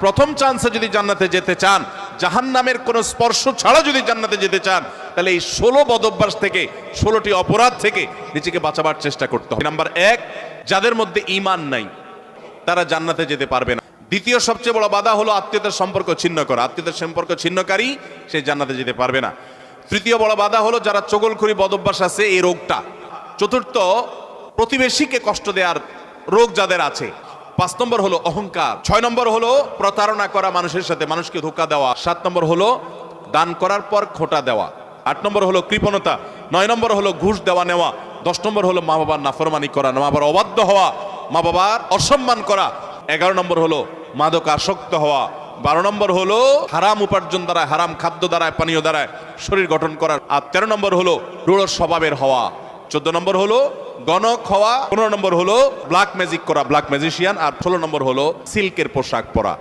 প্রথম চান্সে যদি জান্নাতে যেতে চান, জাহান্নামের কোনো স্পর্শ ছাড়া যদি জান্নাতে যেতে চান, তাহলে এই 16 বদঅভ্যাস থেকে, 16টি অপরাধ থেকে নিজেকে বাঁচাবার চেষ্টা করতে হবে। নাম্বার 1, যাদের মধ্যে ঈমান নাই তারা জান্নাতে যেতে পারবে না। দ্বিতীয় সবচেয়ে বড় বাধা হলো আত্মীয়তার সম্পর্ক ছিন্ন করা। আত্মীয়তার সম্পর্ক ছিন্নকারী সে জান্নাতে যেতে পারবে না। তৃতীয় বড় বাধা হলো যারা চগলখড়ি বদঅভ্যাস আছে, এই রোগটা। চতুর্থ, প্রতিবেশীকে কষ্ট দেওয়ার রোগ যাদের আছে। 5 নম্বর হলো অহংকার। 6 নম্বর হলো প্রতারণা করা, মানুষের সাথে মানুষকে ধোঁকা দেওয়া। 7 নম্বর হলো দান করার পর খোঁটা দেওয়া। 8 নম্বর হলো কৃপণতা। 9 নম্বর হলো ঘুষ দেওয়া নেওয়া। 10 নম্বর হলো মা বাবার নাফরমানি করা, মা বাবার অবাধ্য হওয়া, মা বাবার অসম্মান করা। 11 নম্বর হলো মাদক আসক্ত হওয়া। 12 নম্বর হলো হারাম উপার্জন দ্বারা, হারাম খাদ্য দ্বারা, পানীয় দ্বারা শরীর গঠন করা। আর 13 নম্বর হলো রূঢ় স্বভাবের হওয়া। 14 নম্বর হলো গণক হওয়া। 15 নম্বর হলো ব্ল্যাক ম্যাজিক করা, ব্ল্যাক ম্যাজিশিয়ান। আর 16 নম্বর হলো সিল্কের পোশাক পরা।